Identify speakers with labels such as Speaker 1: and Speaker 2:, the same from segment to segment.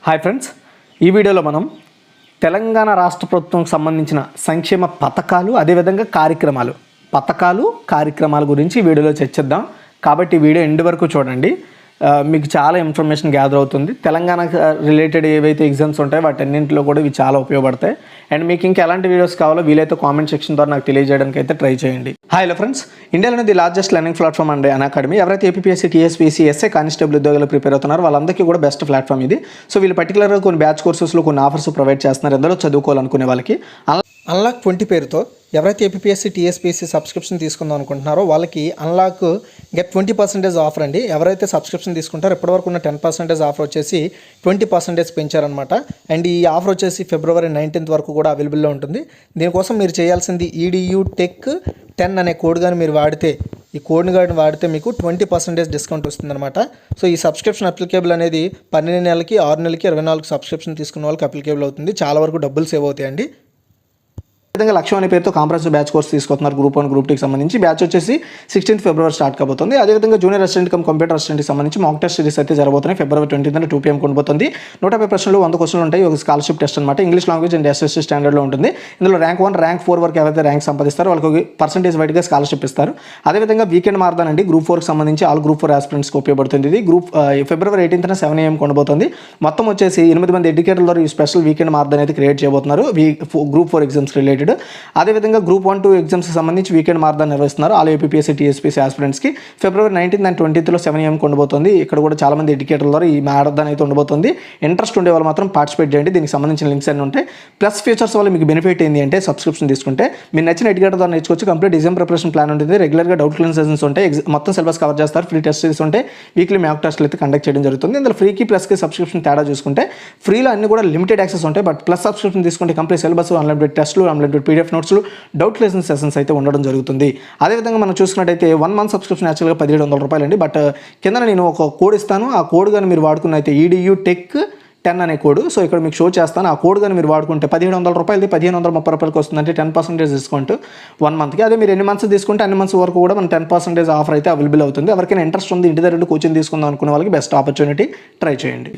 Speaker 1: Hi friends, ఈ వీడియోలో మనం తెలంగాణ రాష్ట్ర ప్రభుత్వంకి సంబంధించిన సంక్షేమ పథకాలు అదేవిధంగా కార్యక్రమాల గురించి ఈ వీడియోలో చర్చిద్దాం. కాబట్టి వీడియో ఎండ్ వరకు చూడండి, మీకు చాలా ఇన్ఫర్మేషన్ గ్యాదర్ అవుతుంది. తెలంగాణ రిలేటెడ్ ఏవైతే ఎగ్జామ్స్ ఉంటాయో వాటన్నింటిలో కూడా ఇవి చాలా ఉపయోగపడతాయి. అండ్ మీకు ఇంకా ఎలాంటి వీడియోస్ కావాలో వీలైతే కామెంట్ సెక్షన్ ద్వారా నాకు తెలియజేయడానికి అయితే ట్రై చేయండి. హలో ఫ్రెండ్స్, ఇండియాలోని the largest learning platform and academy. ఎవరైతే ఏపీఎస్సీ, టీఎస్పీఎస్సీ, ఎస్ఐ కానిస్టేబుల్ ఉద్యోగాలు ప్రిపేర్ అవుతున్నారో వాళ్ళందరికీ కూడా బెస్ట్ ప్లాట్ఫామ్ ఇది. సో వీళ్ళు పర్టికులర్గా కొన్ని బ్యాచ్ కోర్సెస్లో కొన్ని ఆఫర్స్ ప్రొవైడ్ చేస్తున్నారు. ఎందులో చదువుకోవాలనుకునే వాళ్ళకి అన్లాక్ 20 పేరుతో ఎవరైతే ఏపీఎస్సీ, టీఎస్పీఎస్సీ సబ్స్క్రిప్షన్ తీసుకుందాం అనుకుంటున్నారో వాళ్ళకి అన్లాక్ గెట్ 20% ఆఫర్ అండి. ఎవరైతే సబ్స్క్రిప్షన్ తీసుకుంటారో ఇప్పటివరకు ఉన్న 10% ఆఫర్ వచ్చేసి 20% పెంచారనమాట. అండ్ ఈ ఆఫర్ వచ్చేసి ఫిబ్రవరి 19th వరకు కూడా అవైలబుల్లో ఉంటుంది. దీనికోసం మీరు చేయాల్సింది EDU Tech 10 అనే కోడ్ కానీ మీరు వాడితే, ఈ కోడ్ని కానీ వాడితే మీకు 20% డిస్కౌంట్ వస్తుందన్నమాట. సో ఈ సబ్స్క్రిప్షన్ అప్లికేబుల్ అనేది 12 నెలలకి, 6 నెలలకి, 24 సబ్స్క్రిప్షన్ తీసుకున్న వాళ్ళకి అప్లికేబుల్ అవుతుంది. చాలా వరకు డబ్బులు సేవ్ అవుతాయండి. విధంగా లక్ష్యం అనే పేరుతో కాంప్రహెన్సివ్ బ్యాచ్ కోర్స్ తీసుకొస్తున్నారు. గ్రూప్ 1, గ్రూప్ 2కి సంబంధించి బ్యాచ్ వచ్చేసి 16th ఫిబ్రవరి స్టార్ట్ కాబోతుంది. అదేవిధంగా జూనియర్ అసిస్టెంట్ కంప్యూటర్ అసిస్టెంట్కి సంబంధించి మాక్ టెస్ట్ సిరీస్ అయితే జరబోతున్నాయి. ఫిబ్రవరి 20th 2 PM ఉండబోతుంది. 150 ప్రశ్నలు, 100 క్వశ్చన్లు ఉంటాయి. ఒక స్కాలర్షిప్ టెస్ట్ అనమాట. ఇంగ్లీష్ లాంగ్వేజ్ అండ్ SSC స్టాండర్డ్లో ఉంటుంది. ఇందులో ర్యాంక్ 1, ర్యాంక్ 4 వరకు ఎవరైతే ర్యాంక్ సంపాదిస్తారో వాళ్ళకి పర్సెంటేజ్ వైడ్గా స్కాలర్షిప్ ఇస్తారు. అదేవిధంగా వీకెండ్ మారదాన్ అండి, గ్రూప్ 4కి సంబంధించి ఆల్ గ్రూప్ 4 ఆస్పిరెంట్స్కి ఉపయోగపడుతుంది. ఇది ఫిబ్రవరి 18th 7 AM ఉండబోతుంది. మొత్తం వచ్చేసి 8 మంది ఎడ్యుకేటర్ల ద్వారా ఈ స్పెషల్ వీకెండ్ మారదాన్ అయితే క్రియేట్ చేయబోతున్నారు గ్రూప్ 4 ఎగ్జామ్స్ రిలేటెడ్. అదేవిధంగా గ్రూప్ 1, 2 ఎగ్జామ్స్కి సంబంధించి వీకెండ్ మారదాన్ నిర్వహిస్తున్నారు. ఆల్ ఏపీఎస్సీ, టీఎస్పీఎస్సీ ఆస్పిరెంట్స్కి February 19th and 20th 7 AM ఉండబోతుంది. ఇక్కడ కూడా చాలా మంది ఎడ్యుకేటర్ల ద్వారా ఈ మారదాన్ అయితే ఉండబోతుంది. ఇంట్రెస్ట్ ఉండే వాళ్ళు మాత్రం పార్టిసిపేట్ చేయండి. దీనికి సంబంధించిన లింక్స్ అన్నీ ఉంటాయి. ప్లస్ ఫీచర్స్ వల్ల మీకు బెనిఫిట్ ఏంటి అంటే, సబ్స్క్రిప్షన్ తీసుకుంటే మీరు నచ్చిన ఎడ్యుకేటర్ ద్వారా నేర్చుకోవచ్చు. కంప్లీట్ ఎగ్జామ్ ప్రిపరేషన్ ప్లాన్ ఉంటుంది. రెగ్యులర్గా డౌట్ క్లియర్ సెషన్స్ ఉంటాయి. మొత్తం సిలబస్ కవర్ చేస్తారు. ఫ్రీ టెస్ట్ సిరీస్ ఉంటాయి. వీక్లీ మ్యాక్ టెస్ట్లు అయితే కండక్ట్ చేయడం జరుగుతుంది. ఇందులో ఫ్రీకి ప్లస్కి సబ్స్క్రిప్షన్ తేడా చూసుకుంటే ఫ్రీలో అన్ని కూడా లిమిటెడ్ యాక్సెస్ ఉంటాయి. బట్ ప్లస్ సబ్స్క్రిప్షన్ తీసుకుంటే కంప్లీట్ సిలబస్, అన్లిమిటెడ్ టెస్ట్లు, అన్లిమిటెడ్ PDF నోట్స్లు, డౌట్ క్లియర్ సెషన్స్ అయితే ఉండడం జరుగుతుంది. అదేవిధంగా మనం చూసుకున్నట్టయితే 1 month సబ్స్క్రిప్షన్ యాక్చువల్గా 1700 రూపాయలు అండి. బట్ కింద నేను ఒక కోడ్ ఇస్తాను. ఆ కోడ్ కానీ మీరు వాడుకున్న అయితే EDU Tech 10 అనే కోడ్. సో ఇక్కడ మీకు షో చేస్తాను. ఆ కోడ్ కానీ మీరు వాడుకుంటే 1700 రూపాయలది 1530 రూపాయలకి వస్తుందంటే 10% డిస్కౌంట్ 1 monthకి. అదే మీరు ఎన్ని మంత్స్ తీసుకుంటే అన్ని మంత్స్ వరకు కూడా మన 10% ఆఫర్ అయితే అవైలబుల్ అవుతుంది. ఎవరికైనా ఇంట్రెస్ట్ ఉంది, ఇంటి దగ్గర కోచింగ్ తీసుకుందాం అనుకునే వాళ్ళకి బెస్ట్ ఆపర్చునిటీ, ట్రై చేయండి.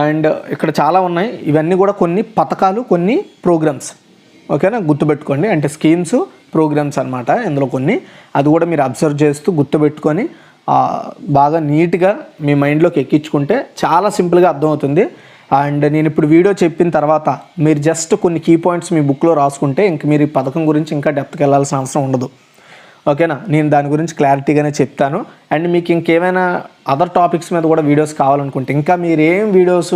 Speaker 1: అండ్ ఇక్కడ చాలా ఉన్నాయి. ఇవన్నీ కూడా కొన్ని పథకాలు, కొన్ని ప్రోగ్రామ్స్, ఓకేనా, గుర్తుపెట్టుకోండి. అంటే స్కీమ్స్, ప్రోగ్రామ్స్ అనమాట. ఇందులో కొన్ని అది కూడా మీరు అబ్జర్వ్ చేస్తూ గుర్తుపెట్టుకొని బాగా నీట్గా మీ మైండ్లోకి ఎక్కించుకుంటే చాలా సింపుల్గా అర్థమవుతుంది. అండ్ నేను ఇప్పుడు వీడియో చెప్పిన తర్వాత మీరు జస్ట్ కొన్ని కీ పాయింట్స్ మీ బుక్లో రాసుకుంటే ఇంక మీరు ఈ పథకం గురించి ఇంకా డెప్త్కి వెళ్ళాల్సిన అవసరం ఉండదు, ఓకేనా. నేను దాని గురించి క్లారిటీగానే చెప్తాను. అండ్ మీకు ఇంకేమైనా అదర్ టాపిక్స్ మీద కూడా వీడియోస్ కావాలనుకుంటే, ఇంకా మీరు ఏం వీడియోస్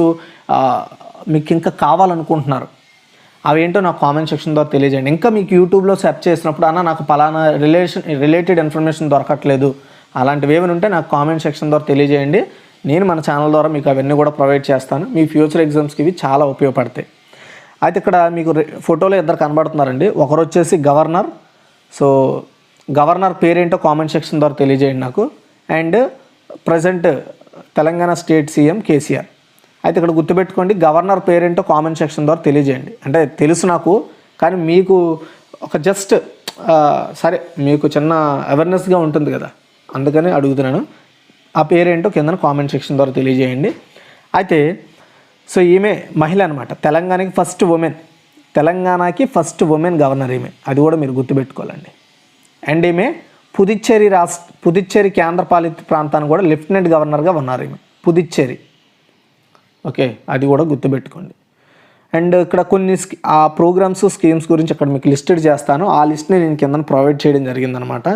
Speaker 1: మీకు ఇంకా కావాలనుకుంటున్నారు అవేంటో నాకు కామెంట్ సెక్షన్ ద్వారా తెలియజేయండి. ఇంకా మీకు యూట్యూబ్లో సెర్చ్ చేసినప్పుడు అన్న నాకు పలానా రిలేటెడ్ ఇన్ఫర్మేషన్ దొరకట్లేదు, అలాంటివి ఏమైనా ఉంటే నాకు కామెంట్ సెక్షన్ ద్వారా తెలియజేయండి. నేను మన ఛానల్ ద్వారా మీకు అవన్నీ కూడా ప్రొవైడ్ చేస్తాను. మీ ఫ్యూచర్ ఎగ్జామ్స్కి ఇవి చాలా ఉపయోగపడతాయి. అయితే ఇక్కడ మీకు ఫోటోలో ఇద్దరు కనబడుతున్నారండి. ఒకరు వచ్చేసి గవర్నర్. సో గవర్నర్ పేరేంటో కామెంట్ సెక్షన్ ద్వారా తెలియజేయండి నాకు. And present Telangana state CM KCR. అయితే ఇక్కడ గుర్తుపెట్టుకోండి, గవర్నర్ పేరేంటో కామెంట్ సెక్షన్ ద్వారా తెలియజేయండి. అంటే తెలుసు నాకు, కానీ మీకు ఒక జస్ట్ సరే మీకు చిన్న అవేర్నెస్గా ఉంటుంది కదా, అందుకని అడుగుతున్నాను. ఆ పేరేంటో కింద కామెంట్ సెక్షన్ ద్వారా తెలియజేయండి. అయితే సో ఈమె మహిళ అనమాట. తెలంగాణకి ఫస్ట్ ఉమెన్ గవర్నర్ ఈమె. అది కూడా మీరు గుర్తుపెట్టుకోవాలండి. అండ్ ఈమె పుదుచ్చేరి కేంద్రపాలిత ప్రాంతానికి కూడా లెఫ్టినెంట్ గవర్నర్గా ఉన్నారు ఈమె, పుదుచ్చేరి, ఓకే. అది కూడా గుర్తుపెట్టుకోండి. అండ్ ఇక్కడ కొన్ని ఆ ప్రోగ్రామ్స్, స్కీమ్స్ గురించి అక్కడ మీకు లిస్టెడ్ చేస్తాను. ఆ లిస్ట్ని నేను కింద ప్రొవైడ్ చేయడం జరిగిందనమాట.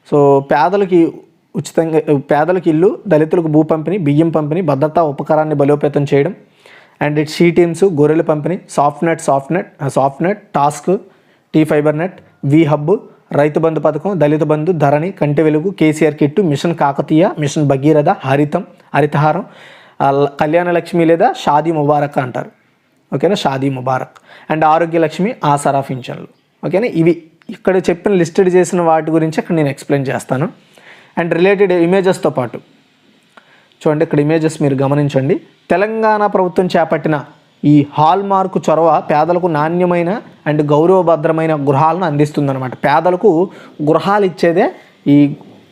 Speaker 1: సో పేదలకు ఇల్లు, దళితులకు భూ పంపిణీ, బియ్యం పంపిణీ, భద్రతా ఉపకరాన్ని బలోపేతం చేయడం, అండ్ షీ టీమ్స్, గొర్రెల పంపిణీ, సాఫ్ట్నెట్, task, T-Fiber Net, V-Hub, Rythu Bandhu పథకం, దళిత బంధు, Dharani, Kanti Velugu, KCR kit, mission Kakatiya, mission Bhagiratha, Harithaharam, Kalyana Lakshmi లేదా షాదీ ముబారక్ అంటారు, ఓకేనా, షాదీ ముబారక్. అండ్ ఆరోగ్య లక్ష్మి, ఆసరా పింఛన్లు, ఓకేనా. ఇవి ఇక్కడ చెప్పిన లిస్టెడ్ చేసిన వాటి గురించి అక్కడ నేను ఎక్స్ప్లెయిన్ చేస్తాను. అండ్ రిలేటెడ్ ఇమేజెస్తో పాటు చూడండి, ఇక్కడ ఇమేజెస్ మీరు గమనించండి. తెలంగాణ ప్రభుత్వం చేపట్టిన ఈ హాల్మార్క్ చొరవ పేదలకు నాణ్యమైన అండ్ గౌరవభద్రమైన గృహాలను అందిస్తుందన్నమాట. పేదలకు గృహాలు ఇచ్చేదే ఈ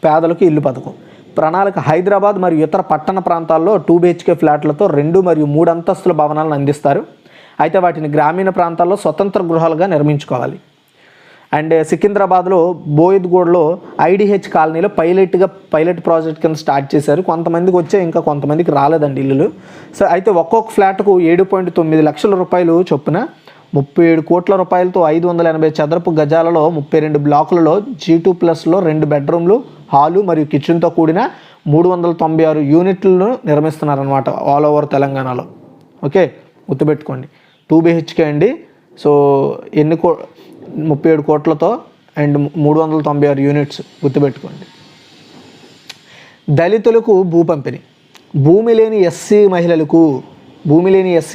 Speaker 1: పేదలకు ఇల్లు పథకం. ప్రణాళిక హైదరాబాద్ మరియు ఇతర పట్టణ ప్రాంతాల్లో 2 BHK ఫ్లాట్లతో 2 మరియు 3 అంతస్తుల భవనాలను అందిస్తారు. అయితే వాటిని గ్రామీణ ప్రాంతాల్లో స్వతంత్ర గృహాలుగా నిర్మించుకోవాలి. అండ్ సికింద్రాబాద్లో బోయిద్గూడలో IDH కాలనీలో పైలట్ ప్రాజెక్ట్ కింద స్టార్ట్ చేశారు. కొంతమందికి వచ్చే, ఇంకా కొంతమందికి రాలేదండి ఇల్లులు. సో అయితే ఒక్కొక్క ఫ్లాట్కు 7.9 లక్షల రూపాయలు చొప్పున 37 కోట్ల రూపాయలతో 580 చదరపు గజాలలో 32 బ్లాకులలో G2+లో 2 బెడ్రూమ్లు, హాలు మరియు కిచెన్తో కూడిన 396 యూనిట్లను నిర్మిస్తున్నారనమాట ఆల్ ఓవర్ తెలంగాణలో. ఓకే, గుర్తుపెట్టుకోండి. 2 BHK అండి. సో 37 కోట్లతో అండ్ 396 యూనిట్స్ గుర్తుపెట్టుకోండి. దళితులకు భూ పంపిణీ. భూమి లేని ఎస్సీ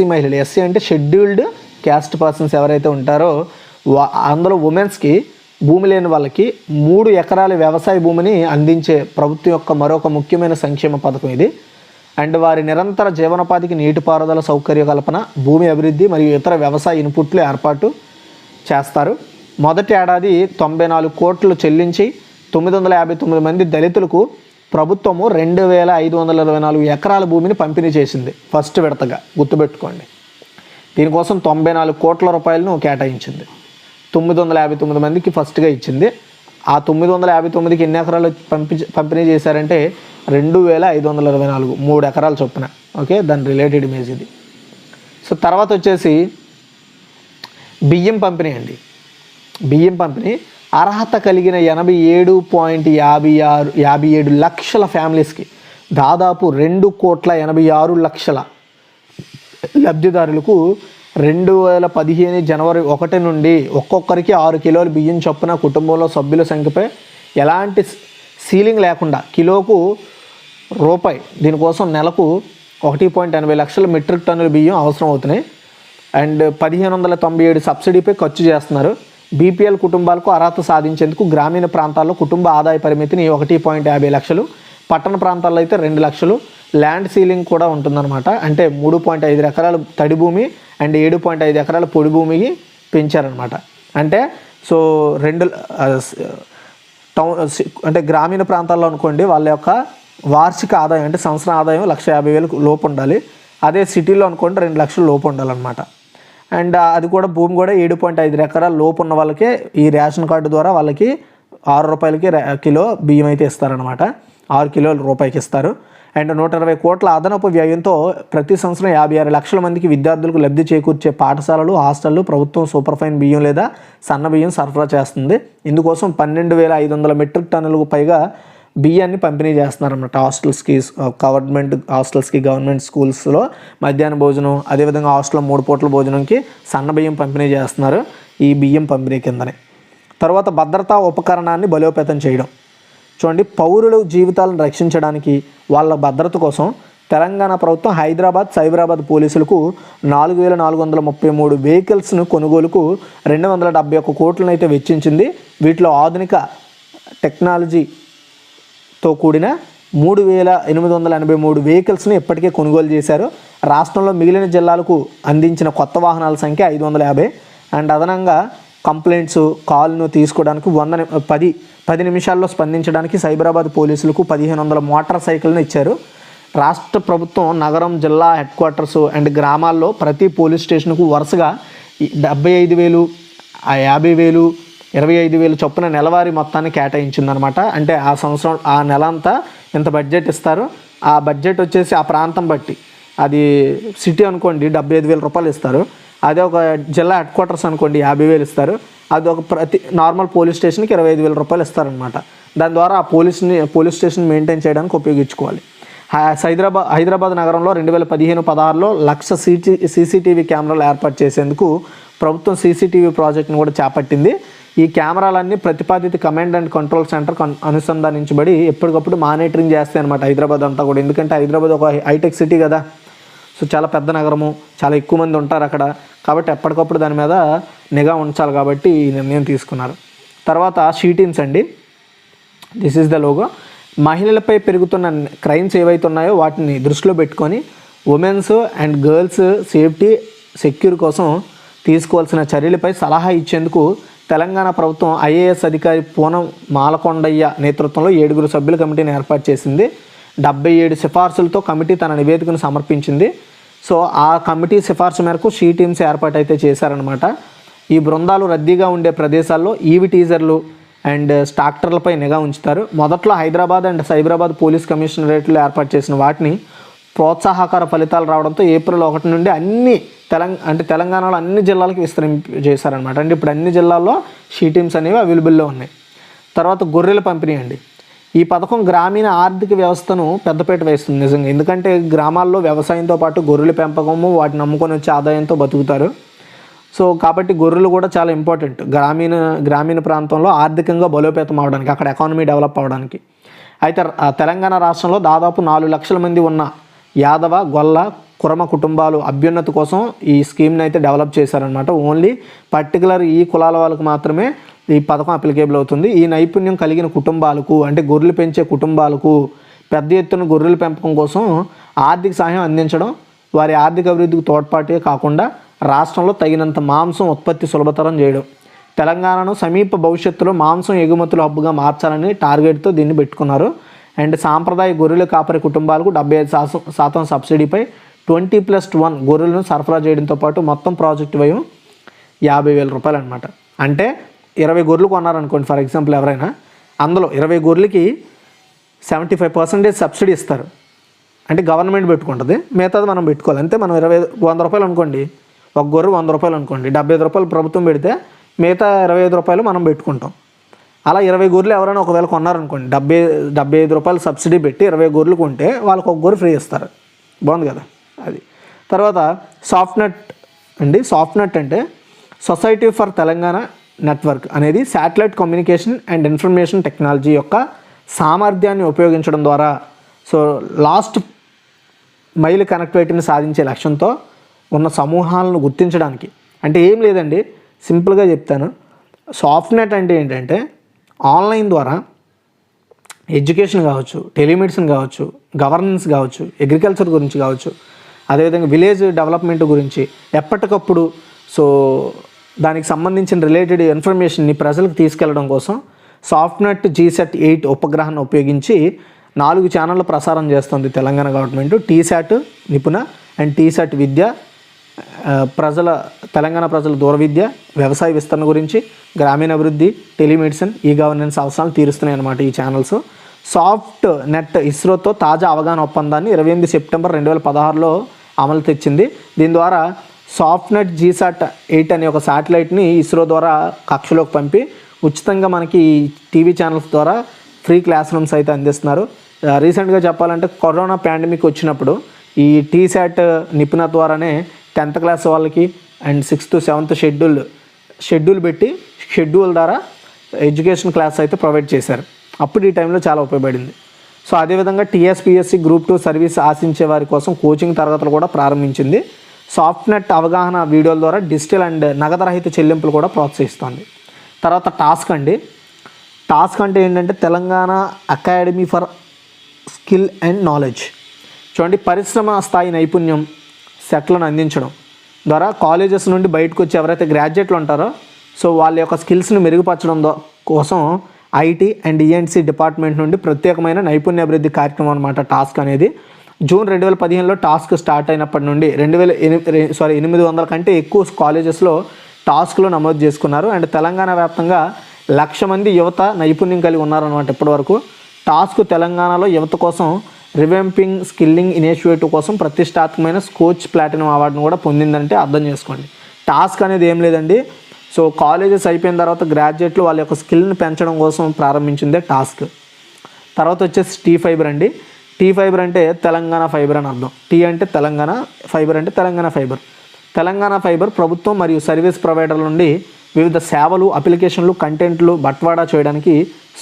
Speaker 1: మహిళలు, ఎస్సీ అంటే షెడ్యూల్డ్ క్యాస్ట్ పర్సన్స్ ఎవరైతే ఉంటారో అందులో ఉమెన్స్కి భూమి లేని వాళ్ళకి 3 ఎకరాల వ్యవసాయ భూమిని అందించే ప్రభుత్వం యొక్క మరొక ముఖ్యమైన సంక్షేమ పథకం ఇది. అండ్ వారి నిరంతర జీవనోపాధికి నీటిపారుదల సౌకర్య కల్పన, భూమి అభివృద్ధి మరియు ఇతర వ్యవసాయ ఇన్పుట్లు ఏర్పాటు చేస్తారు. మొదటి ఏడాది 94 కోట్లు చెల్లించి 959 మంది దళితులకు ప్రభుత్వము 2524 ఎకరాల భూమిని పంపిణీ చేసింది ఫస్ట్ విడతగా. గుర్తుపెట్టుకోండి, దీనికోసం 94 కోట్ల రూపాయలను కేటాయించింది. 959 మందికి ఫస్ట్గా ఇచ్చింది. ఆ 959కి ఎన్ని ఎకరాలు పంపిణీ చేశారంటే 2524, 3 ఎకరాలు చొప్పున. ఓకే, దాని రిలేటెడ్ ఇమేజ్ ఇది. సో తర్వాత వచ్చేసి బియ్యం పంపిణీ అండి. బియ్యం పంపిణీ అర్హత కలిగిన 87.57 లక్షల ఫ్యామిలీస్కి దాదాపు 2,86,00,000 లబ్ధిదారులకు 2015 జనవరి 1 నుండి ఒక్కొక్కరికి 6 కిలోల బియ్యం చొప్పున కుటుంబంలో సభ్యుల సంఖ్యపై ఎలాంటి సీలింగ్ లేకుండా కిలోకు రూపాయి, దీనికోసం నెలకు 1.80 లక్షల మెట్రిక్ టన్నుల బియ్యం అవసరం అవుతున్నాయి. అండ్ 1597 సబ్సిడీపై ఖర్చు చేస్తున్నారు. బీపీఎల్ కుటుంబాలకు అర్హత సాధించేందుకు గ్రామీణ ప్రాంతాల్లో కుటుంబ ఆదాయ పరిమితిని 1.50 లక్షలు, పట్టణ ప్రాంతాల్లో అయితే 2 లక్షలు, ల్యాండ్ సీలింగ్ కూడా ఉంటుందన్నమాట. అంటే 3.5 ఎకరాల తడి భూమి అండ్ 7.5 ఎకరాల పొడి భూమికి పెంచారనమాట. అంటే సో 2 టౌన్ అంటే గ్రామీణ ప్రాంతాల్లో అనుకోండి వాళ్ళ యొక్క వార్షిక ఆదాయం అంటే సంవత్సర ఆదాయం 1,50,000 లోపు ఉండాలి. అదే సిటీలో అనుకోండి 2 లక్షల లోపు ఉండాలన్నమాట. అండ్ అది కూడా భూమి కూడా 7.5 ఎకరాల లోపు ఉన్న వాళ్ళకే ఈ రేషన్ కార్డు ద్వారా వాళ్ళకి 6 రూపాయలకి కిలో బియ్యం అయితే ఇస్తారనమాట. 6 కిలోల రూపాయికి ఇస్తారు. అండ్ 120 కోట్ల అదనపు వ్యయంతో ప్రతి సంవత్సరం 56 లక్షల మందికి విద్యార్థులకు లబ్ధి చేకూర్చే పాఠశాలలు, హాస్టళ్లు ప్రభుత్వం సూపర్ ఫైన్ బియ్యం లేదా సన్న బియ్యం సరఫరా చేస్తుంది. ఇందుకోసం 12,500 మెట్రిక్ టన్నులకు పైగా బియ్యాన్ని పంపిణీ చేస్తున్నారన్నమాట హాస్టల్స్కి, గవర్నమెంట్ హాస్టల్స్కి, గవర్నమెంట్ స్కూల్స్లో మధ్యాహ్న భోజనం, అదేవిధంగా హాస్టల్లో 3 పూట్ల భోజనంకి సన్న బియ్యం పంపిణీ చేస్తున్నారు ఈ బియ్యం పంపిణీ కిందనే. తర్వాత భద్రతా ఉపకరణాన్ని బలోపేతం చేయడం. చూడండి, పౌరుల జీవితాలను రక్షించడానికి వాళ్ళ భద్రత కోసం తెలంగాణ ప్రభుత్వం హైదరాబాద్, సైబరాబాద్ పోలీసులకు 4,433 వెహికల్స్ను కొనుగోలుకు 271 కోట్లను అయితే వెచ్చించింది. వీటిలో ఆధునిక టెక్నాలజీతో కూడిన 3,883 వెహికల్స్ని ఇప్పటికే కొనుగోలు చేశారు. రాష్ట్రంలో మిగిలిన జిల్లాలకు అందించిన కొత్త వాహనాల సంఖ్య 550. అండ్ అదనంగా కంప్లైంట్స్ కాల్ను తీసుకోవడానికి 10 నిమిషాల్లో స్పందించడానికి సైబరాబాద్ పోలీసులకు 1,500 మోటార్ సైకిల్ను ఇచ్చారు. రాష్ట్ర ప్రభుత్వం నగరం, జిల్లా హెడ్ క్వార్టర్స్ అండ్ గ్రామాల్లో ప్రతి పోలీస్ స్టేషన్కు వరుసగా 75,000, 50,000, 25,000 చొప్పున నెలవారీ మొత్తాన్ని కేటాయించిందనమాట. అంటే ఆ సంవత్సరం ఆ నెల అంతా ఎంత బడ్జెట్ ఇస్తారు, ఆ బడ్జెట్ వచ్చేసి ఆ ప్రాంతం బట్టి, అది సిటీ అనుకోండి 75,000 రూపాయలు ఇస్తారు. అదే ఒక జిల్లా హెడ్ క్వార్టర్స్ అనుకోండి 50,000 ఇస్తారు. అది ఒక ప్రతి నార్మల్ పోలీస్ స్టేషన్కి 25,000 రూపాయలు ఇస్తారనమాట. దాని ద్వారా ఆ పోలీస్ స్టేషన్ మెయింటైన్ చేయడానికి ఉపయోగించుకోవాలి. హైదరాబాద్ నగరంలో 2015-16లో 1,00,000 సీసీటీవీ కెమెరాలు ఏర్పాటు చేసేందుకు ప్రభుత్వం సీసీటీవీ ప్రాజెక్ట్ని కూడా చేపట్టింది. ఈ కెమెరాలన్నీ ప్రతిపాదిత కమాండ్ అండ్ కంట్రోల్ సెంటర్కి అనుసంధానించబడి ఎప్పటికప్పుడు మానిటరింగ్ చేస్తాయి అనమాట హైదరాబాద్ అంతా కూడా. ఎందుకంటే హైదరాబాద్ ఒక హైటెక్ సిటీ కదా, సో చాలా పెద్ద నగరము, చాలా ఎక్కువ మంది ఉంటారు అక్కడ, కాబట్టి ఎప్పటికప్పుడు దాని మీద నిఘా ఉంచాలి కాబట్టి ఈ నిర్ణయం తీసుకున్నారు. తర్వాత షీటిన్స్ అండి, దిస్ ఈజ్ ద లోగో. మహిళలపై పెరుగుతున్న క్రైమ్స్ ఏవైతే ఉన్నాయో వాటిని దృష్టిలో పెట్టుకొని women's and girls safety secure కోసం తీసుకోవాల్సిన చర్యలపై సలహా ఇచ్చేందుకు తెలంగాణ ప్రభుత్వం ఐఏఎస్ అధికారి పూనం మాలకొండయ్య నేతృత్వంలో 7 సభ్యుల కమిటీని ఏర్పాటు చేసింది. 77 సిఫార్సులతో కమిటీ తన నివేదికను సమర్పించింది. సో ఆ కమిటీ సిఫార్సు మేరకు షీ టీమ్స్ ఏర్పాటు అయితే చేశారనమాట. ఈ బృందాలు రద్దీగా ఉండే ప్రదేశాల్లో ఈవి టీజర్లు అండ్ స్టాక్టర్లపై నిఘా ఉంచుతారు. మొదట్లో హైదరాబాద్ అండ్ సైబరాబాద్ పోలీస్ కమిషనరేట్లు ఏర్పాటు చేసిన వాటిని ప్రోత్సాహకర ఫలితాలు రావడంతో ఏప్రిల్ 1 నుండి తెలంగాణలో అన్ని జిల్లాలకు చేశారనమాట. అంటే ఇప్పుడు అన్ని జిల్లాల్లో షీ టీమ్స్ అనేవి అవైలబుల్లో ఉన్నాయి. తర్వాత గొర్రెల పంపిణీ అండి. ఈ పథకం గ్రామీణ ఆర్థిక వ్యవస్థను పెద్దపీట వేస్తుంది నిజంగా. ఎందుకంటే గ్రామాల్లో వ్యవసాయంతో పాటు గొర్రెల పెంపకము, వాటిని నమ్ముకొని వచ్చే ఆదాయంతో బతుకుతారు. సో కాబట్టి గొర్రెలు కూడా చాలా ఇంపార్టెంట్ గ్రామీణ ప్రాంతంలో ఆర్థికంగా బలోపేతం అవడానికి, అక్కడ ఎకానమీ డెవలప్ అవ్వడానికి. అయితే తెలంగాణ రాష్ట్రంలో దాదాపు 4 లక్షల మంది ఉన్న యాదవ, గొల్ల, కురమ కుటుంబాలు అభ్యున్నతి కోసం ఈ స్కీమ్ని అయితే డెవలప్ చేశారనమాట. ఓన్లీ పర్టికులర్ ఈ కులాల వాళ్ళకు మాత్రమే ఈ పథకం అప్లికేబుల్ అవుతుంది. ఈ నైపుణ్యం కలిగిన కుటుంబాలకు, అంటే గొర్రెలు పెంచే కుటుంబాలకు పెద్ద ఎత్తున గొర్రెల పెంపకం కోసం ఆర్థిక సహాయం అందించడం, వారి ఆర్థిక అభివృద్ధికి తోడ్పాటే కాకుండా రాష్ట్రంలో తగినంత మాంసం ఉత్పత్తి సులభతరం చేయడం. తెలంగాణను సమీప భవిష్యత్తులో మాంసం ఎగుమతుల హబ్బుగా మార్చాలని టార్గెట్తో దీన్ని పెట్టుకున్నారు. అండ్ సాంప్రదాయ గొర్రెల కాపరి కుటుంబాలకు 75% సబ్సిడీపై 20+1 గొర్రెలను సరఫరా చేయడంతో పాటు మొత్తం ప్రాజెక్టు వ్యయం 50,000 రూపాయలు అనమాట. అంటే 20 గొర్రెలు కొన్నారనుకోండి ఫర్ ఎగ్జాంపుల్ ఎవరైనా, అందులో 20 గొర్రెలకి 75% సబ్సిడీ ఇస్తారు. అంటే గవర్నమెంట్ పెట్టుకుంటుంది, మిగతాది మనం పెట్టుకోవాలి. అంతే. మనం 100 రూపాయలు అనుకోండి, ఒక గొర్రె 100 రూపాయలు అనుకోండి, 75 రూపాయలు ప్రభుత్వం పెడితే మిగతా 25 రూపాయలు మనం పెట్టుకుంటాం. అలా 20 గొర్రెలు ఎవరైనా ఒకవేళ కొన్నారనుకోండి, 75 రూపాయలు సబ్సిడీ పెట్టి 20 గొర్రెలు కొంటే వాళ్ళకి ఒక గొర్రె ఫ్రీ ఇస్తారు. బాగుంది కదా అది. తర్వాత సాఫ్ట్నెట్ అండి. సాఫ్ట్నెట్ అంటే సొసైటీ ఫర్ తెలంగాణ నెట్వర్క్ అనేది satellite communication and information technology యొక్క సామర్థ్యాన్ని ఉపయోగించడం ద్వారా లాస్ట్ మైల్ కనెక్టివిటీని సాధించే లక్ష్యంతో ఉన్న సమూహాలను గుర్తించడానికి. అంటే ఏం లేదండి, సింపుల్గా చెప్తాను. సాఫ్ట్నెట్ అంటే ఏంటంటే ఆన్లైన్ ద్వారా ఎడ్యుకేషన్ కావచ్చు, టెలిమెడిసిన్ కావచ్చు, గవర్నెన్స్ కావచ్చు, అగ్రికల్చర్ గురించి కావచ్చు, అదేవిధంగా విలేజ్ డెవలప్మెంట్ గురించి ఎప్పటికప్పుడు దానికి సంబంధించిన రిలేటెడ్ ఇన్ఫర్మేషన్ని ప్రజలకు తీసుకెళ్లడం కోసం సాఫ్ట్నెట్ GSAT-8 ఉపగ్రహాన్ని ఉపయోగించి 4 ఛానళ్ళు ప్రసారం చేస్తుంది Telangana government. T-SAT Nipuna and T-SAT విద్య, తెలంగాణ ప్రజల దూర విద్య, వ్యవసాయ విస్తరణ గురించి, గ్రామీణ అభివృద్ధి, టెలిమెడిసిన్, ఈ గవర్నెన్స్ అవసరాలు తీరుస్తున్నాయి అన్నమాట ఈ ఛానల్స్. సాఫ్ట్ నెట్ ఇస్రోతో తాజా అవగాహన ఒప్పందాన్ని 28 సెప్టెంబర్ 2016లో అమలు తెచ్చింది. దీని ద్వారా సాఫ్ట్నెట్ GSAT-8 అనే ఒక శాటిలైట్ని ఇస్రో ద్వారా కక్షలోకి పంపి ఉచితంగా మనకి టీవీ ఛానల్స్ ద్వారా ఫ్రీ క్లాస్ రూమ్స్ అయితే అందిస్తున్నారు. రీసెంట్గా చెప్పాలంటే కరోనా పాండమిక్ వచ్చినప్పుడు ఈ టీశాట్ నిపుణ ద్వారానే 10th క్లాస్ వాళ్ళకి అండ్ 6th 7th షెడ్యూల్ పెట్టి షెడ్యూల్ ద్వారా ఎడ్యుకేషన్ క్లాస్ అయితే ప్రొవైడ్ చేశారు. అప్పుడు ఈ టైంలో చాలా ఉపయోగపడింది. సో అదేవిధంగా TSPSC Group 2 సర్వీస్ ఆశించే వారి కోసం కోచింగ్ తరగతులు కూడా ప్రారంభించింది. సాఫ్ట్నెట్ అవగాహన వీడియోల ద్వారా డిజిటల్ అండ్ నగదరహిత చెల్లింపులు కూడా ప్రోత్సహిస్తుంది. తర్వాత టాస్క్ అండి. టాస్క్ అంటే ఏంటంటే Telangana academy for skill and knowledge. చూడండి, పరిశ్రమ స్థాయి నైపుణ్యం సెట్లను అందించడం ద్వారా కాలేజెస్ నుండి బయటకు వచ్చి ఎవరైతే గ్రాడ్యుయేట్లు ఉంటారో వాళ్ళ యొక్క స్కిల్స్ని మెరుగుపరచడం కోసం IT అండ్ ENC డిపార్ట్మెంట్ నుండి ప్రత్యేకమైన నైపుణ్య అభివృద్ధి కార్యక్రమం అనమాట టాస్క్ అనేది. జూన్ 2015లో టాస్క్ స్టార్ట్ అయినప్పటి నుండి 800 కంటే ఎక్కువ కాలేజెస్లో టాస్క్లో నమోదు చేసుకున్నారు. అండ్ తెలంగాణ వ్యాప్తంగా 1,00,000 మంది యువత నైపుణ్యం కలిగి ఉన్నారనమాట ఇప్పటివరకు. టాస్క్ తెలంగాణలో యువత కోసం రివెంపింగ్ స్కిల్లింగ్ ఇనిషియేటివ్ కోసం ప్రతిష్టాత్మకమైన స్కోచ్ ప్లాటినం అవార్డును కూడా పొందిందంటే అర్థం చేసుకోండి. టాస్క్ అనేది ఏం లేదండి, కాలేజెస్ అయిపోయిన తర్వాత గ్రాడ్యుయేట్లు వాళ్ళ యొక్క స్కిల్ని పెంచడం కోసం ప్రారంభించిందే టాస్క్. తర్వాత వచ్చేసి T-Fiber అండి. T-Fiber అంటే తెలంగాణ ఫైబర్ అని అర్థం. T అంటే తెలంగాణ, ఫైబర్ అంటే తెలంగాణ ఫైబర్. తెలంగాణ ఫైబర్ ప్రభుత్వం మరియు సర్వీస్ ప్రొవైడర్ల నుండి వివిధ సేవలు, అప్లికేషన్లు, కంటెంట్లు బట్వాడా చేయడానికి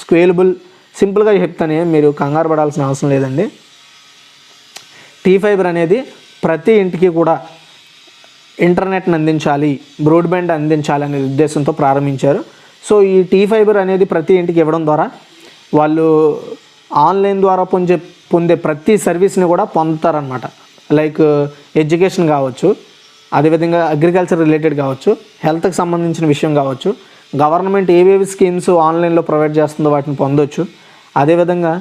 Speaker 1: స్కేలబుల్. సింపుల్గా చెప్తానే, మీరు కంగారు పడాల్సిన అవసరం లేదండి. T-Fiber అనేది ప్రతి ఇంటికి కూడా ఇంటర్నెట్ని అందించాలి, బ్రాడ్బ్యాండ్ అందించాలి అనే ఉద్దేశంతో ప్రారంభించారు. ఈ T-Fiber అనేది ప్రతి ఇంటికి ఇవ్వడం ద్వారా వాళ్ళు ఆన్లైన్ ద్వారా పొందే ప్రతి సర్వీస్ని కూడా పొందుతారనమాట. లైక్ ఎడ్యుకేషన్ కావచ్చు, అదేవిధంగా అగ్రికల్చర్ రిలేటెడ్ కావచ్చు, హెల్త్కి సంబంధించిన విషయం కావచ్చు, గవర్నమెంట్ ఏవేవి స్కీమ్స్ ఆన్లైన్లో ప్రొవైడ్ చేస్తుందో వాటిని పొందొచ్చు. అదేవిధంగా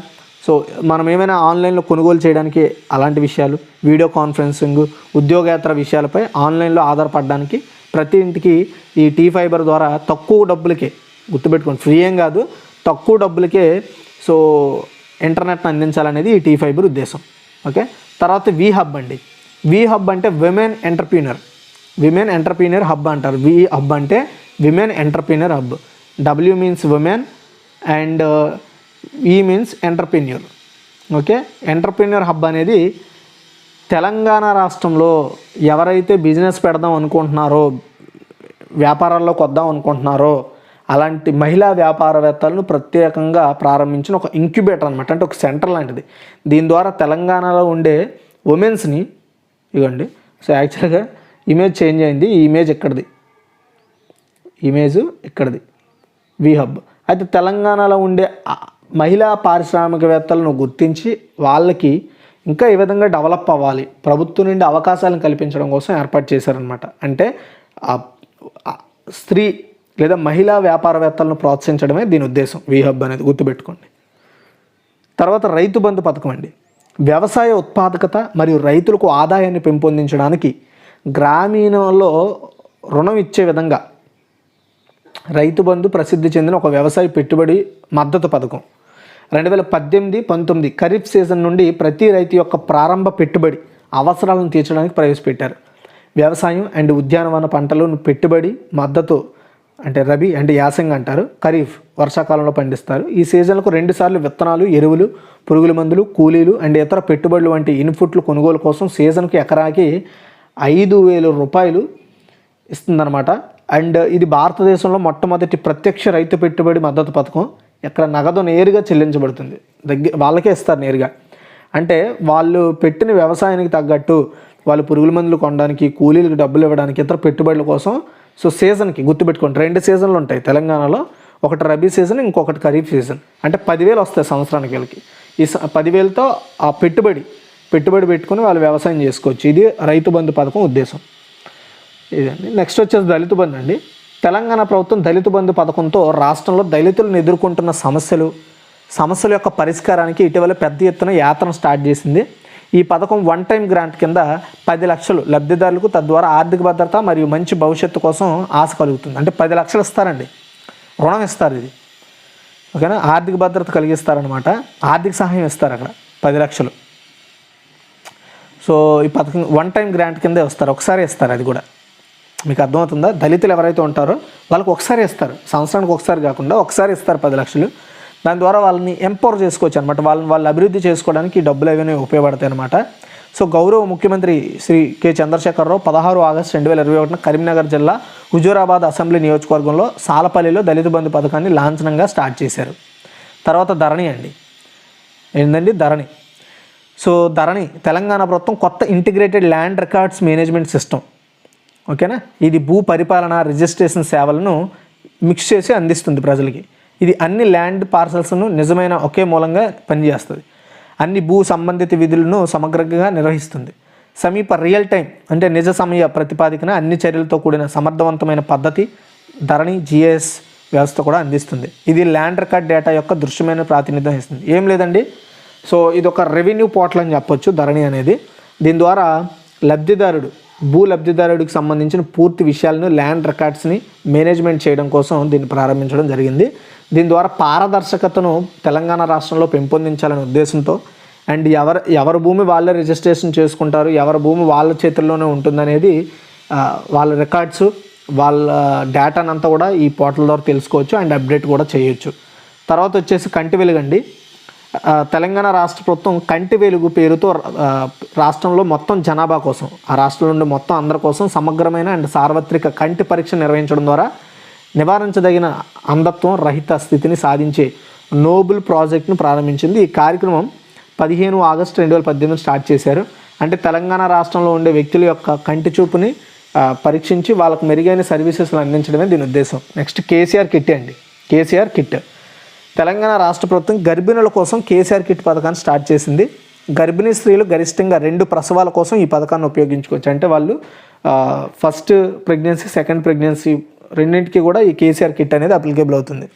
Speaker 1: సో మనం ఏమైనా ఆన్లైన్లో కొనుగోలు చేయడానికి అలాంటి విషయాలు, వీడియో కాన్ఫరెన్సింగ్, ఉద్యోగేతర విషయాలపై ఆన్లైన్లో ఆధారపడడానికి ప్రతి ఇంటికి ఈ టీ ఫైబర్ ద్వారా తక్కువ డబ్బులకే, గుర్తుపెట్టుకోండి ఫ్రీ ఏం కాదు, తక్కువ డబ్బులకే సో ఇంటర్నెట్ని అందించాలనేది ఈ టీ ఫైబర్ ఉద్దేశం. ఓకే, తర్వాత వి హబ్ అండి. వి హబ్ అంటే విమెన్ ఎంటర్ప్రీనర్ హబ్ అంటారు. వి హబ్ అంటే women entrepreneur hub. W means women and E means entrepreneur. Okay, entrepreneur hub అనేది తెలంగాణ రాష్ట్రంలో ఎవరైతే బిజినెస్ పెడదాం అనుకుంటున్నారో, వ్యాపారాల్లోకి వద్దాం అనుకుంటున్నారో అలాంటి మహిళా వ్యాపారవేత్తలను ప్రత్యేకంగా ప్రారంభించిన ఒక ఇంక్యుబేటర్ అనమాట, అంటే ఒక సెంటర్ లాంటిది. దీని ద్వారా తెలంగాణలో ఉండే ఉమెన్స్ని, ఇవ్వండి సో యాక్చువల్గా ఇమేజ్ చేంజ్ అయింది, ఈ ఇమేజ్ ఇక్కడిది, వి హబ్. అయితే తెలంగాణలో ఉండే మహిళా పారిశ్రామికవేత్తలను గుర్తించి వాళ్ళకి ఇంకా ఈ విధంగా డెవలప్ అవ్వాలి, ప్రభుత్వం నుండి అవకాశాలను కల్పించడం కోసం ఏర్పాటు చేశారనమాట. అంటే స్త్రీ లేదా మహిళా వ్యాపారవేత్తలను ప్రోత్సహించడమే దీని ఉద్దేశం, వి హబ్ అనేది గుర్తుపెట్టుకోండి. తర్వాత రైతు బంధు పథకం అండి. వ్యవసాయ ఉత్పాదకత మరియు రైతులకు ఆదాయాన్ని పెంపొందించడానికి గ్రామీణంలో రుణం ఇచ్చే విధంగా రైతు బంధు ప్రసిద్ధి చెందిన ఒక వ్యవసాయ పెట్టుబడి మద్దతు పథకం. 2018-19 ఖరీఫ్ సీజన్ నుండి ప్రతి రైతు యొక్క ప్రారంభ పెట్టుబడి అవసరాలను తీర్చడానికి ప్రవేశపెట్టారు. వ్యవసాయం అండ్ ఉద్యానవన పంటలను పెట్టుబడి మద్దతు అంటే రబీ అంటే యాసంగి అంటారు, ఖరీఫ్ వర్షాకాలంలో పండిస్తారు. ఈ సీజన్లకు 2 సార్లు విత్తనాలు, ఎరువులు, పురుగుల మందులు, కూలీలు అండ్ ఇతర పెట్టుబడులు వంటి ఇన్పుట్లు కొనుగోలు కోసం సీజన్కి ఎకరాకి 5,000 రూపాయలు ఇస్తుందన్నమాట. అండ్ ఇది భారతదేశంలో మొట్టమొదటి ప్రత్యక్ష రైతు పెట్టుబడి మద్దతు పథకం. ఎక్కడ నగదు నేరుగా చెల్లించబడుతుంది, వాళ్ళకే ఇస్తారు నేరుగా. అంటే వాళ్ళు పెట్టిన వ్యవసాయానికి తగ్గట్టు వాళ్ళు పురుగుల మందులు కొనడానికి, కూలీలకు డబ్బులు ఇవ్వడానికి, ఇతర పెట్టుబడుల కోసం సో సీజన్కి గుర్తుపెట్టుకోండి 2 సీజన్లు ఉంటాయి తెలంగాణలో, ఒకటి రబీ సీజన్, ఇంకొకటి ఖరీఫ్ సీజన్. అంటే 10,000 వస్తాయి సంవత్సరానికి వీళ్ళకి. ఈ 10,000తో ఆ పెట్టుబడి పెట్టుకుని వాళ్ళు వ్యవసాయం చేసుకోవచ్చు. ఇది రైతు బంధు పథకం ఉద్దేశం ఇదండి. నెక్స్ట్ వచ్చేసి దళిత బంధు అండి. తెలంగాణ ప్రభుత్వం దళిత బంధు పథకంతో రాష్ట్రంలో దళితులను ఎదుర్కొంటున్న సమస్యల యొక్క పరిష్కారానికి ఇటీవల పెద్ద ఎత్తున యాత్ర స్టార్ట్ చేసింది. ఈ పథకం వన్ టైం గ్రాంట్ కింద 10 లక్షలు లబ్ధిదారులకు, తద్వారా ఆర్థిక భద్రత మరియు మంచి భవిష్యత్తు కోసం ఆశ కలుగుతుంది. అంటే 10 లక్షలు ఇస్తారండి, రుణం ఇస్తారు, ఇది ఓకేనా, ఆర్థిక భద్రత కలిగిస్తారనమాట, ఆర్థిక సహాయం ఇస్తారు అక్కడ 10 లక్షలు. సో ఈ పథకం వన్ టైం గ్రాంట్ కిందే వస్తారు, ఒకసారి ఇస్తారు. అది కూడా మీకు అర్థమవుతుందా? దళితులు ఎవరైతే ఉంటారో వాళ్ళకి ఒకసారి ఇస్తారు, సంవత్సరానికి ఒకసారి కాకుండా ఒకసారి ఇస్తారు 10 లక్షలు. దాని ద్వారా వాళ్ళని ఎంపవర్ చేసుకోవచ్చు అనమాట, వాళ్ళు అభివృద్ధి చేసుకోవడానికి ఈ డబ్బులు ఏవైనా ఉపయోగపడతాయి అనమాట. సో గౌరవ ముఖ్యమంత్రి శ్రీ కె చంద్రశేఖరరావు 16 ఆగస్టు 2021 కరీంనగర్ జిల్లా హుజూరాబాద్ అసెంబ్లీ నియోజకవర్గంలో సాలపల్లిలో దళిత బంధు పథకాన్ని లాంఛనంగా స్టార్ట్ చేశారు. తర్వాత ధరణి అండి. ఏంటండి ధరణి? సో ధరణి తెలంగాణ ప్రభుత్వం కొత్త integrated land records management system, ఓకేనా. ఇది భూ పరిపాలన, రిజిస్ట్రేషన్ సేవలను మిక్స్ చేసి అందిస్తుంది ప్రజలకి. ఇది అన్ని ల్యాండ్ పార్సల్స్ను నిజమైన ఒకే మూలంగా పనిచేస్తుంది. అన్ని భూ సంబంధిత విధులను సమగ్రంగా నిర్వహిస్తుంది. సమీప రియల్ టైం అంటే నిజ సమయ ప్రతిపాదికన అన్ని చర్యలతో కూడిన సమర్థవంతమైన పద్ధతి ధరణి GIS వ్యవస్థ కూడా అందిస్తుంది. ఇది ల్యాండ్ రికార్డ్ డేటా యొక్క దృశ్యమైన ప్రాతినిధ్యం ఇస్తుంది. ఏం లేదండి, సో ఇది ఒక రెవెన్యూ పోర్టల్ అని చెప్పొచ్చు ధరణి అనేది. దీని ద్వారా భూ లబ్ధిదారుడికి సంబంధించిన పూర్తి విషయాలను, ల్యాండ్ రికార్డ్స్ని మేనేజ్మెంట్ చేయడం కోసం దీన్ని ప్రారంభించడం జరిగింది. దీని ద్వారా పారదర్శకతను తెలంగాణ రాష్ట్రంలో పెంపొందించాలనే ఉద్దేశంతో అండ్ ఎవరి భూమి వాళ్ళే రిజిస్ట్రేషన్ చేసుకుంటారు, ఎవరి భూమి వాళ్ళ చేతుల్లోనే ఉంటుందనేది వాళ్ళ రికార్డ్స్, వాళ్ళ డేటానంతా కూడా ఈ పోర్టల్ ద్వారా తెలుసుకోవచ్చు అండ్ అప్డేట్ కూడా చేయొచ్చు. తర్వాత వచ్చేసి కంటి వెలుగండి. తెలంగాణ రాష్ట్ర ప్రభుత్వం కంటి వెలుగు పేరుతో రాష్ట్రంలో మొత్తం జనాభా కోసం, ఆ రాష్ట్రం నుండి మొత్తం అందరి కోసం సమగ్రమైన అండ్ సార్వత్రిక కంటి పరీక్ష నిర్వహించడం ద్వారా నివారించదగిన అంధత్వం రహిత స్థితిని సాధించే నోబుల్ ప్రాజెక్ట్ను ప్రారంభించింది. ఈ కార్యక్రమం 15 ఆగస్టు 2018 స్టార్ట్ చేశారు. అంటే తెలంగాణ రాష్ట్రంలో ఉండే వ్యక్తుల యొక్క కంటి చూపుని పరీక్షించి వాళ్ళకు మెరుగైన సర్వీసెస్లు అందించడమే దీని ఉద్దేశం. నెక్స్ట్ కేసీఆర్ కిట్ అండి. కేసీఆర్ కిట్ తెలంగాణ రాష్ట్ర ప్రభుత్వం గర్భిణుల కోసం కేసీఆర్ కిట్ పథకాన్ని స్టార్ట్ చేసింది. గర్భిణీ స్త్రీలు గరిష్టంగా 2 ప్రసవాల కోసం ఈ పథకాన్ని ఉపయోగించుకోవచ్చు. అంటే వాళ్ళు ఫస్ట్ ప్రెగ్నెన్సీ, సెకండ్ ప్రెగ్నెన్సీ రెండింటికి కూడా ఈ కేసీఆర్ కిట్ అనేది అప్లికేబుల్ అవుతుంది.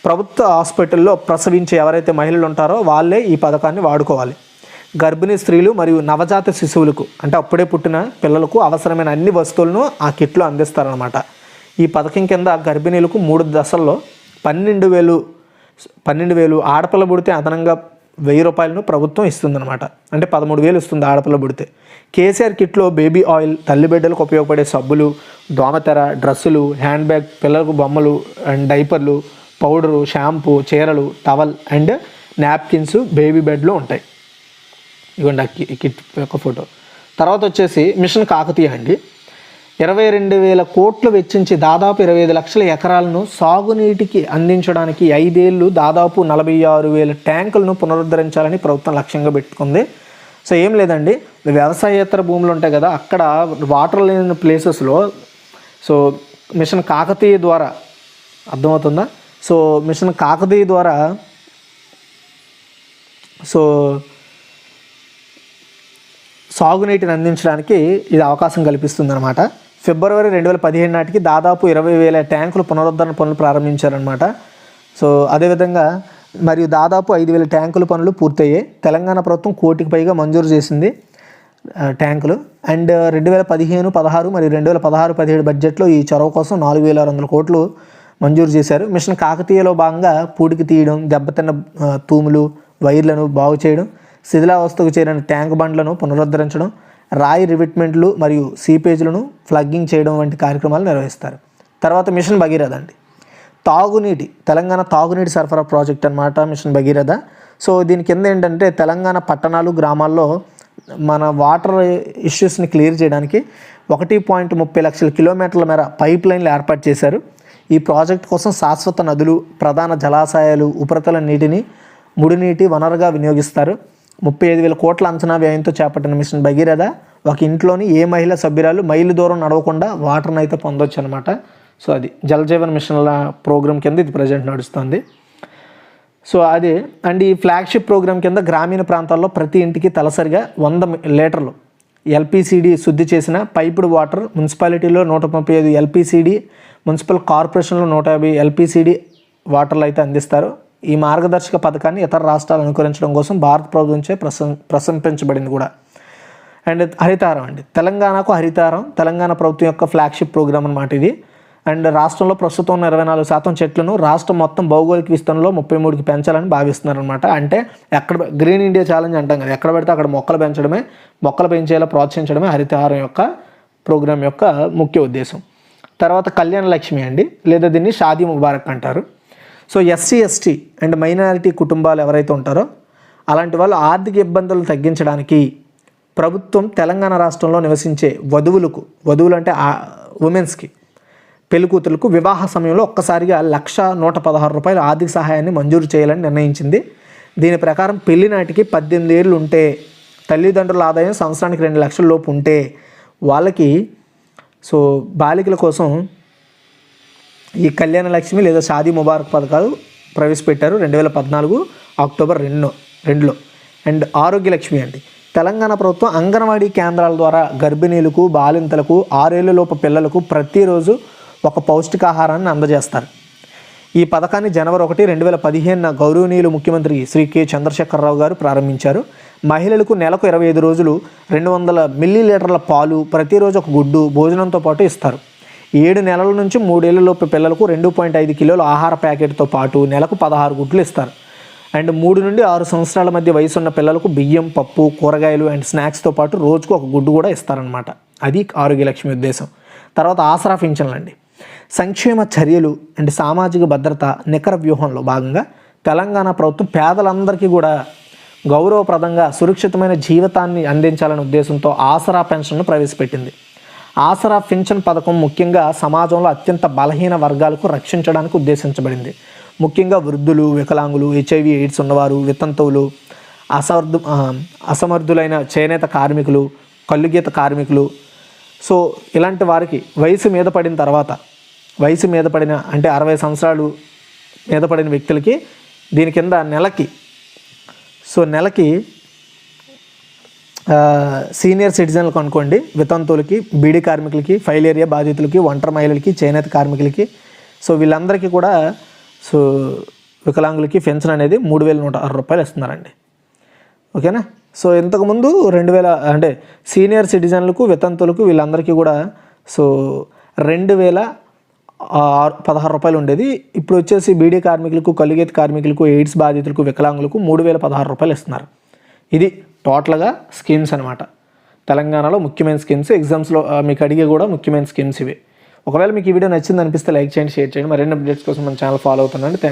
Speaker 1: ప్రభుత్వ హాస్పిటల్లో ప్రసవించే ఎవరైతే మహిళలు ఉంటారో వాళ్ళే ఈ పథకాన్ని వాడుకోవాలి. గర్భిణీ స్త్రీలు మరియు నవజాత శిశువులకు అంటే అప్పుడే పుట్టిన పిల్లలకు అవసరమైన అన్ని వస్తువులను ఆ కిట్లో అందిస్తారనమాట. ఈ పథకం కింద గర్భిణీలకు 3 దశల్లో 12,000 ఆడపిల్ల పుడితే అదనంగా 1,000 రూపాయలను ప్రభుత్వం ఇస్తుందన్నమాట. అంటే 13,000 ఇస్తుంది ఆడపిల్ల పుడితే. కేసీఆర్ కిట్లో బేబీ ఆయిల్, తల్లి బిడ్డలకు ఉపయోగపడే సబ్బులు, దోమతెర, డ్రెస్సులు, హ్యాండ్ బ్యాగ్, పిల్లలకు బొమ్మలు అండ్ డైపర్లు, పౌడరు, షాంపూ, చీరలు, టవల్ అండ్ నాప్కిన్స్, బేబీ బెడ్లు ఉంటాయి. ఇవ్వండి ఆ కిట్ యొక్క ఫోటో. తర్వాత వచ్చేసి మిషన్ కాకతీయ అండి. 22,000 కోట్లు వెచ్చించి దాదాపు 25 లక్షల ఎకరాలను సాగునీటికి అందించడానికి 5 ఏళ్ళు దాదాపు 46,000 ట్యాంకులను పునరుద్ధరించాలని ప్రభుత్వం లక్ష్యంగా పెట్టుకుంది. సో ఏం లేదండి, వ్యవసాయేతర భూములు ఉంటాయి కదా, అక్కడ వాటర్ లేని ప్లేసెస్లో సో మిషన్ కాకతీయ ద్వారా, అర్థమవుతుందా, సో మిషన్ కాకతీయ ద్వారా సో సాగునీటిని అందించడానికి ఇది అవకాశం కల్పిస్తుందన్నమాట. ఫిబ్రవరి 2017 నాటికి దాదాపు 20,000 ట్యాంకులు పునరుద్ధరణ పనులు ప్రారంభించారనమాట. సో అదేవిధంగా మరియు దాదాపు 5,000 ట్యాంకుల పనులు పూర్తయ్యాయి. తెలంగాణ ప్రభుత్వం 1 కోటికి పైగా మంజూరు చేసింది ట్యాంకులు. అండ్ 2015-16 మరియు 2016-17 బడ్జెట్లో ఈ చొరవ కోసం 4,600 కోట్లు మంజూరు చేశారు. మిషన్ కాకతీయలో భాగంగా పూడికి తీయడం, దెబ్బతిన్న తూములు, వైర్లను బాగు చేయడం, శిథిలావస్థకు చేరిన ట్యాంక్ బండ్లను పునరుద్ధరించడం, రాయి రివిట్మెంట్లు మరియు సీపేజ్లను ఫ్లగ్గింగ్ చేయడం వంటి కార్యక్రమాలు నిర్వహిస్తారు. తర్వాత మిషన్ భగీరథ అండి. తెలంగాణ తాగునీటి సరఫరా ప్రాజెక్ట్ అన్నమాట మిషన్ భగీరథ. సో దీని కింద ఏంటంటే తెలంగాణ పట్టణాలు, గ్రామాల్లో మన వాటర్ ఇష్యూస్ని క్లియర్ చేయడానికి 1.30 లక్షల కిలోమీటర్ల మేర పైప్ లైన్లు ఏర్పాటు చేశారు. ఈ ప్రాజెక్ట్ కోసం శాశ్వత నదులు, ప్రధాన జలాశయాలు, ఉపరితల నీటిని ముడినీటి వనరుగా వినియోగిస్తారు. 35,000 కోట్ల అంచనా వ్యయంతో చేపట్టిన మిషన్ భగీరథ ఒక ఇంట్లోని ఏ మహిళ సభ్యురాలు మైలు దూరం నడవకుండా వాటర్ని అయితే పొందొచ్చు అనమాట. సో అది జలజీవన్ మిషన్ల ప్రోగ్రామ్ కింద ఇది ప్రజెంట్ నడుస్తుంది. సో అదే అండ్ ఈ ఫ్లాగ్షిప్ ప్రోగ్రామ్ కింద గ్రామీణ ప్రాంతాల్లో ప్రతి ఇంటికి తలసరిగా 100 లీటర్లు ఎల్పిసిడి శుద్ధి చేసిన పైపుడ్ వాటర్, మున్సిపాలిటీలో 135 ఎల్పిసిడి, మున్సిపల్ కార్పొరేషన్లో 150 ఎల్పిసిడి వాటర్లు అయితే అందిస్తారు. ఈ మార్గదర్శక పథకాన్ని ఇతర రాష్ట్రాలు అనుకరించడం కోసం భారత ప్రభుత్వంచే ప్రశంసించబడింది కూడా. అండ్ హరితారం అండి. తెలంగాణకు హరితారం తెలంగాణ ప్రభుత్వం యొక్క ఫ్లాగ్షిప్ ప్రోగ్రామ్ అన్నమాట ఇది. అండ్ రాష్ట్రంలో ప్రస్తుతం 24% చెట్లను రాష్ట్రం మొత్తం భౌగోళిక విస్తరణలో 33కి పెంచాలని భావిస్తున్నారనమాట. అంటే ఎక్కడ గ్రీన్ ఇండియా ఛాలెంజ్ అంటాం కదా, ఎక్కడ పెడితే అక్కడ మొక్కలు పెంచేలా ప్రోత్సహించడమే హరితహారం యొక్క ప్రోగ్రాం యొక్క ముఖ్య ఉద్దేశం. తర్వాత కళ్యాణ లక్ష్మి అండి, లేదా దీన్ని షాదీ ముబారక్ అంటారు. So SC, ST and minority కుటుంబాలు ఎవరైతే ఉంటారో అలాంటి వాళ్ళు ఆర్థిక ఇబ్బందులు తగ్గించడానికి ప్రభుత్వం తెలంగాణ రాష్ట్రంలో నివసించే వధువులు అంటే ఉమెన్స్కి, పెళ్ళికూతులకు వివాహ సమయంలో ఒక్కసారిగా 1,116 రూపాయల ఆర్థిక సహాయాన్ని మంజూరు చేయాలని నిర్ణయించింది. దీని ప్రకారం పెళ్లి నాటికి 18 ఏళ్ళు ఉంటే, తల్లిదండ్రుల ఆదాయం సంవత్సరానికి 2 లక్షల లోపు ఉంటే వాళ్ళకి సో బాలికల కోసం ఈ కళ్యాణ లక్ష్మి లేదా షాదీ ముబారక్ పథకాలు ప్రవేశపెట్టారు 2014 అక్టోబర్ 2లో. అండ్ ఆరోగ్య లక్ష్మి అండి. తెలంగాణ ప్రభుత్వం అంగన్వాడీ కేంద్రాల ద్వారా గర్భిణీలకు, బాలింతలకు, 6 ఏళ్లలోపు పిల్లలకు ప్రతిరోజు ఒక పౌష్టికాహారాన్ని అందజేస్తారు. ఈ పథకాన్ని జనవరి 1, 2015 గౌరవనీయులు ముఖ్యమంత్రి శ్రీ కె చంద్రశేఖరరావు గారు ప్రారంభించారు. మహిళలకు నెలకు 25 రోజులు 200 మిల్లీలీటర్ల పాలు, ప్రతిరోజు ఒక గుడ్డు భోజనంతో పాటు ఇస్తారు. 7 నెలల నుంచి 3 ఏళ్లలోపు పిల్లలకు 2.5 కిలోల ఆహార ప్యాకెట్తో పాటు నెలకు 16 గుడ్లు ఇస్తారు. అండ్ 3 నుండి 6 సంవత్సరాల మధ్య వయసున్న పిల్లలకు బియ్యం, పప్పు, కూరగాయలు అండ్ స్నాక్స్తో పాటు రోజుకు ఒక గుడ్డు కూడా ఇస్తారనమాట. అది ఆరోగ్యలక్ష్మి ఉద్దేశం. తర్వాత ఆసరా పింఛన్లు అండి. సంక్షేమ చర్యలు అండ్ సామాజిక భద్రత నికర వ్యూహంలో భాగంగా తెలంగాణ ప్రభుత్వం పేదలందరికీ కూడా గౌరవప్రదంగా సురక్షితమైన జీవితాన్ని అందించాలనే ఉద్దేశంతో ఆసరా పెన్షన్ను ప్రవేశపెట్టింది. ఆసరా పింఛన్ పథకం ముఖ్యంగా సమాజంలో అత్యంత బలహీన వర్గాలకు రక్షించడానికి ఉద్దేశించబడింది. ముఖ్యంగా వృద్ధులు, వికలాంగులు, HIV AIDS ఉన్నవారు, వితంతువులు, అసమర్థులైన చేనేత కార్మికులు, కల్లుగీత కార్మికులు. సో ఇలాంటి వారికి వయసు మీద పడిన అంటే 60 సంవత్సరాలు మీద పడిన వ్యక్తులకి దీని కింద నెలకి సీనియర్ సిటిజన్లకు అనుకోండి, వితంతువులకి, బీడీ కార్మికులకి, ఫైల్ ఏరియా బాధితులకి, ఒంటరి మహిళలకి, చేనేత కార్మికులకి, సో వీళ్ళందరికీ కూడా సో వికలాంగులకి పెన్షన్ అనేది 3,106 రూపాయలు ఇస్తున్నారండి. ఓకేనా. సో ఇంతకుముందు 2,000 అంటే సీనియర్ సిటిజన్లకు, వితంతువులకు వీళ్ళందరికీ కూడా సో 2,016 రూపాయలు ఉండేది. ఇప్పుడు వచ్చేసి బీడీ కార్మికులకు, కలుగేత కార్మికులకు, ఎయిడ్స్ బాధితులకు, వికలాంగులకు 3,016 రూపాయలు ఇస్తున్నారు. ఇది టోటల్గా స్కీమ్స్ అనమాట. తెలంగాణలో ముఖ్యమైన స్కీమ్స్, ఎగ్జామ్స్లో మీకు అడిగే కూడా ముఖ్యమైన స్కీమ్స్ ఇవి. ఒకవేళ మీకు ఈ వీడియో నచ్చింది అనిపిస్తే లైక్ చేయండి, షేర్ చేయండి. మరిన్ని అప్డేట్స్ కోసం మన ఛానల్ ఫాలో అవుతుండండి. థ్యాంక్